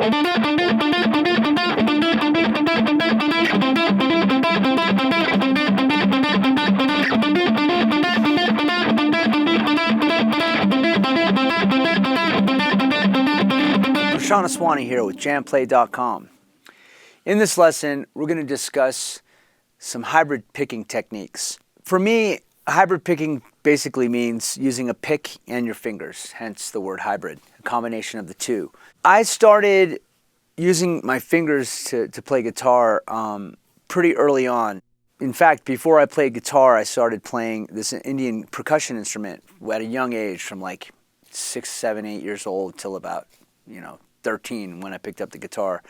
Prashant here with JamPlay.com. In this lesson, we're going to discuss some hybrid picking techniques. For me, hybrid picking basically means using a pick and your fingers, hence the word hybrid, a combination of the two. I started using my fingers to play guitar pretty early on. In fact, before I played guitar, I started playing this Indian percussion instrument at a young age, from like 6, 7, 8 years old till about, 13 when I picked up the guitar.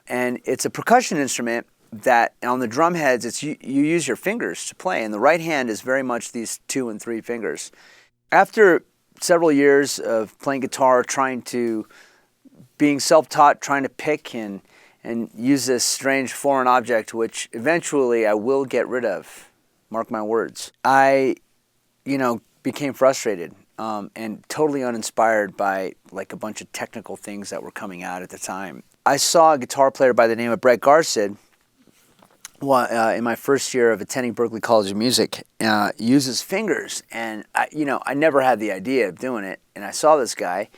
And it's a percussion instrument that on the drum heads, you use your fingers to play, and the right hand is very much these 2 and 3 fingers. After several years of playing guitar, being self-taught, trying to pick and use this strange foreign object, which eventually I will get rid of, mark my words, I, became frustrated and totally uninspired by like a bunch of technical things that were coming out at the time. I saw a guitar player by the name of Brett Garcid in my first year of attending Berklee College of Music use his fingers, and I never had the idea of doing it, and I saw this guy,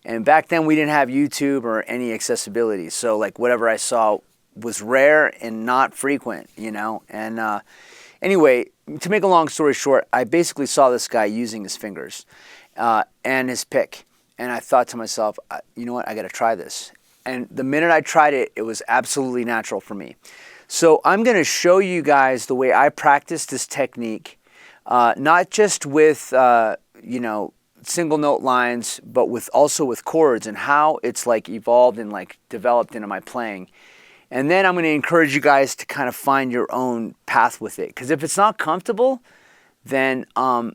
and back then we didn't have YouTube or any accessibility, so like whatever I saw was rare and not frequent, and anyway, to make a long story short, I basically saw this guy using his fingers and his pick, and I thought to myself, you know what, I got to try this. And the minute I tried it, it was absolutely natural for me. So I'm going to show you guys the way I practice this technique, not just with single note lines, but also with chords, and how it's like evolved and like developed into my playing. And then I'm going to encourage you guys to kind of find your own path with it. Because if it's not comfortable, then I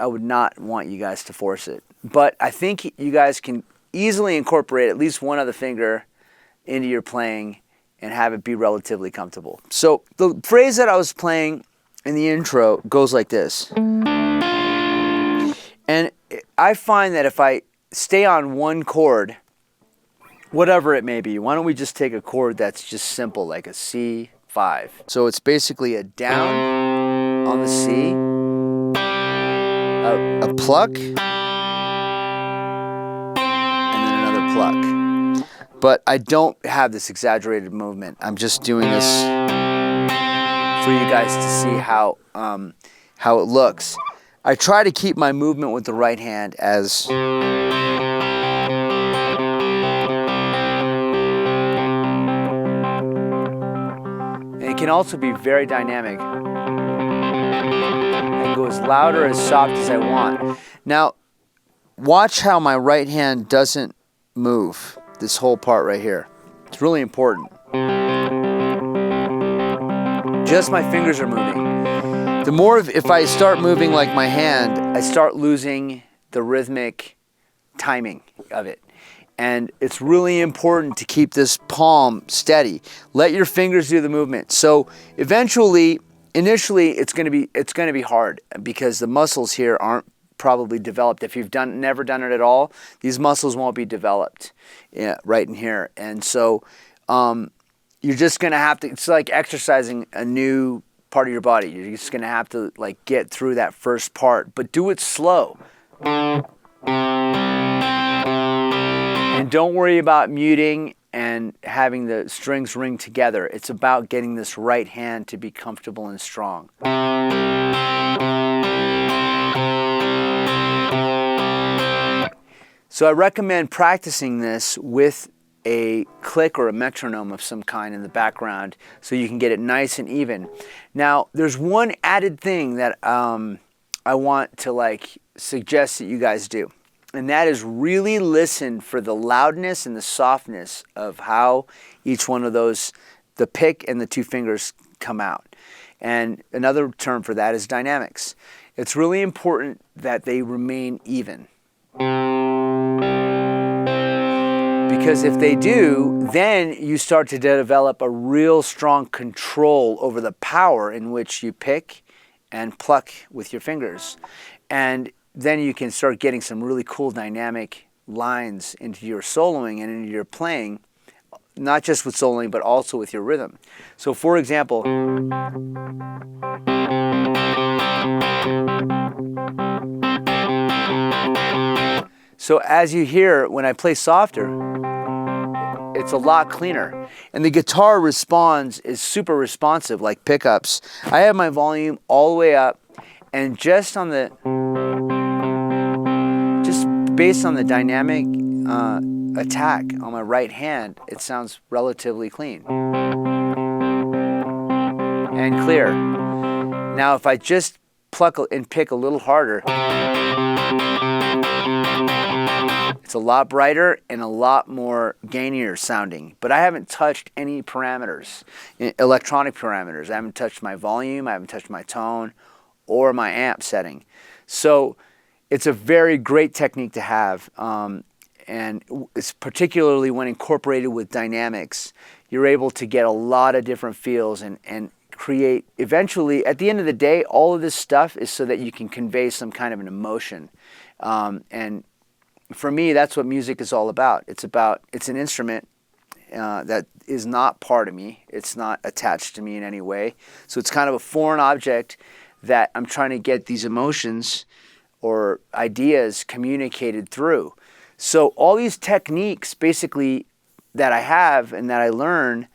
would not want you guys to force it. But I think you guys can easily incorporate at least one other finger into your playing and have it be relatively comfortable. So the phrase that I was playing in the intro goes like this. And I find that if I stay on one chord, whatever it may be, why don't we just take a chord that's just simple, like a C5. So it's basically a down on the C, a pluck, and then another pluck. But I don't have this exaggerated movement. I'm just doing this for you guys to see how it looks. I try to keep my movement with the right hand as... It can also be very dynamic. I can go as loud or as soft as I want. Now, watch how my right hand doesn't move, this whole part right here. It's really important. Just my fingers are moving. The more, if I start moving like my hand, I start losing the rhythmic timing of it. And it's really important to keep this palm steady. Let your fingers do the movement. So initially, it's going to be hard because the muscles here aren't probably developed. If you've never done it at all, these muscles won't be developed right in here. And so you're just going to have to. It's like exercising a new part of your body. You're just going to have to like get through that first part, but do it slow. And don't worry about muting and having the strings ring together. It's about getting this right hand to be comfortable and strong. So I recommend practicing this with a click or a metronome of some kind in the background so you can get it nice and even. Now, there's one added thing that I want to suggest that you guys do. And that is really listen for the loudness and the softness of how each one of those, the pick and the 2 fingers, come out. And another term for that is dynamics. It's really important that they remain even. Because if they do, then you start to develop a real strong control over the power in which you pick and pluck with your fingers. And then you can start getting some really cool dynamic lines into your soloing and into your playing, not just with soloing, but also with your rhythm. So for example, so as you hear, when I play softer, it's a lot cleaner. And the guitar responds, is super responsive, like pickups. I have my volume all the way up, and just based on the dynamic attack on my right hand, it sounds relatively clean and clear. Now if I just pluck and pick a little harder, it's a lot brighter and a lot more gainier sounding. But I haven't touched any parameters, electronic parameters. I haven't touched my volume, I haven't touched my tone or my amp setting. So it's a very great technique to have, and it's particularly when incorporated with dynamics. You're able to get a lot of different feels and create, eventually, at the end of the day, all of this stuff is so that you can convey some kind of an emotion. And for me, that's what music is all about. It's an instrument that is not part of me. It's not attached to me in any way. So it's kind of a foreign object that I'm trying to get these emotions or ideas communicated through. So all these techniques basically that I have and that I learn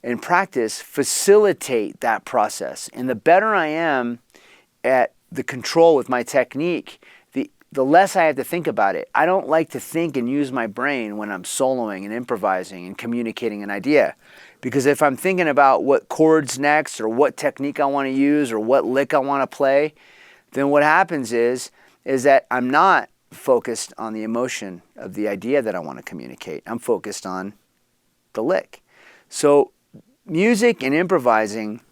and practice facilitate that process. And the better I am at the control with my technique, the less I have to think about it. I don't like to think and use my brain when I'm soloing and improvising and communicating an idea. Because if I'm thinking about what chords next or what technique I want to use or what lick I want to play, then what happens is that I'm not focused on the emotion of the idea that I want to communicate. I'm focused on the lick. So music and improvising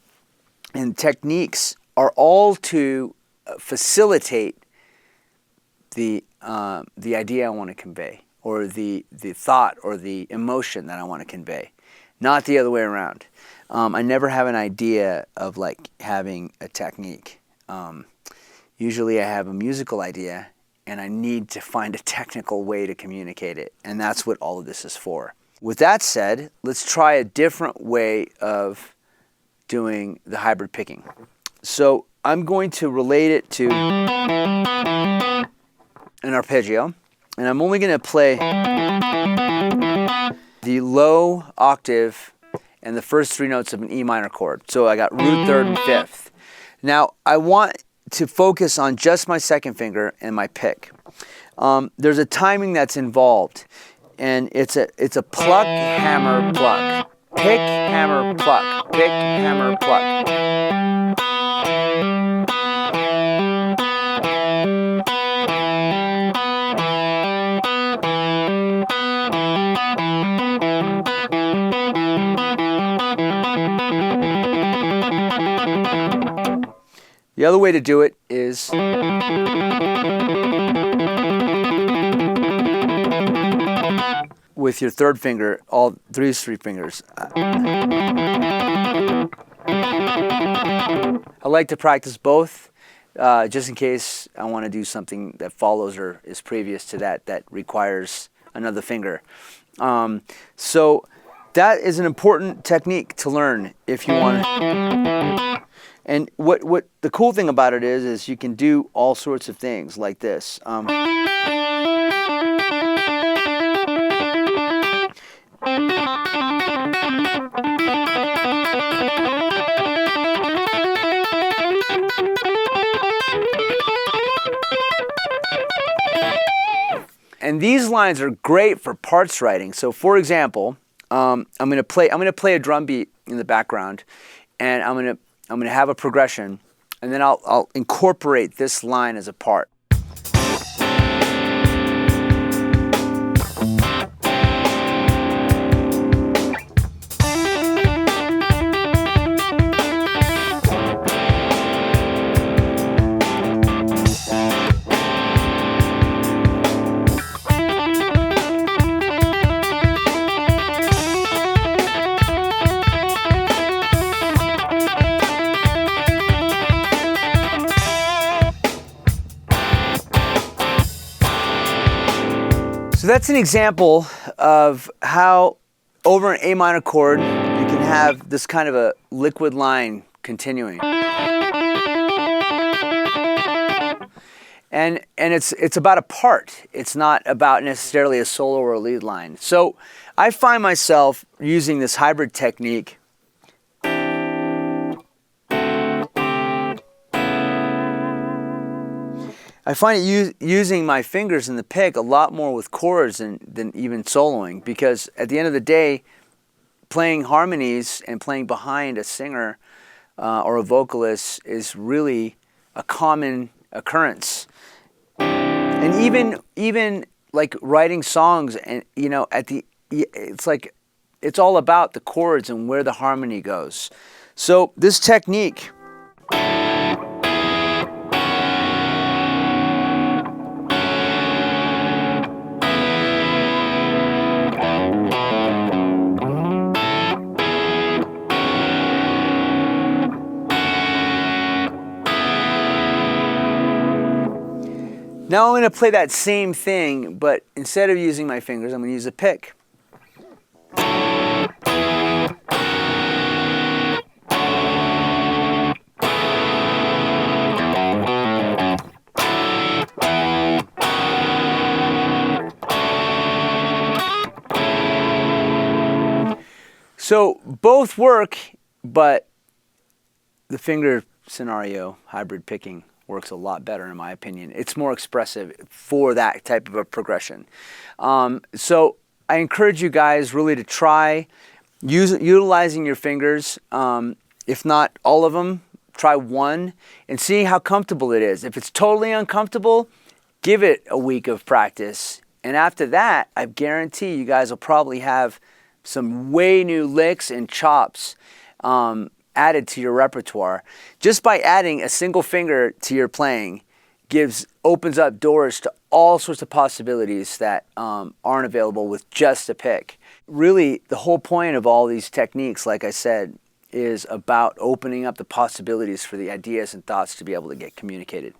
and techniques are all to facilitate the idea I want to convey, or the thought or the emotion that I want to convey, not the other way around. I never have an idea of like having a technique. Usually I have a musical idea and I need to find a technical way to communicate it, and that's what all of this is for. With that said, let's try a different way of doing the hybrid picking. So I'm going to relate it to an arpeggio, and I'm only going to play the low octave and the first three notes of an E minor chord. So I got root, third, and fifth. Now I want to focus on just my second finger and my pick. There's a timing that's involved, and it's a pluck, hammer, pluck. Pick, hammer, pluck. Pick, hammer, pluck. The other way to do it is with your third finger, all three fingers. I like to practice both, just in case I want to do something that follows or is previous to that requires another finger. So that is an important technique to learn if you want to. And what the cool thing about it is you can do all sorts of things like this. And these lines are great for parts writing. So for example, I'm going to play a drum beat in the background, and I'm going to have a progression, and then I'll incorporate this line as a part. So that's an example of how over an A minor chord you can have this kind of a liquid line continuing. And it's about a part. It's not about necessarily a solo or a lead line. So I find myself using this hybrid technique. I find it using my fingers in the pick a lot more with chords than even soloing, because at the end of the day, playing harmonies and playing behind a singer or a vocalist is really a common occurrence. And even like writing songs, and you know, it's like it's all about the chords and where the harmony goes. So this technique, now I'm going to play that same thing, but instead of using my fingers, I'm going to use a pick. So both work, but the finger scenario, hybrid picking, works a lot better in my opinion. It's more expressive for that type of a progression. So I encourage you guys really to try utilizing your fingers. If not all of them, try one and see how comfortable it is. If it's totally uncomfortable, give it a week of practice. And after that, I guarantee you guys will probably have some way new licks and chops added to your repertoire. Just by adding a single finger to your playing opens up doors to all sorts of possibilities that aren't available with just a pick. Really, the whole point of all these techniques, like I said, is about opening up the possibilities for the ideas and thoughts to be able to get communicated.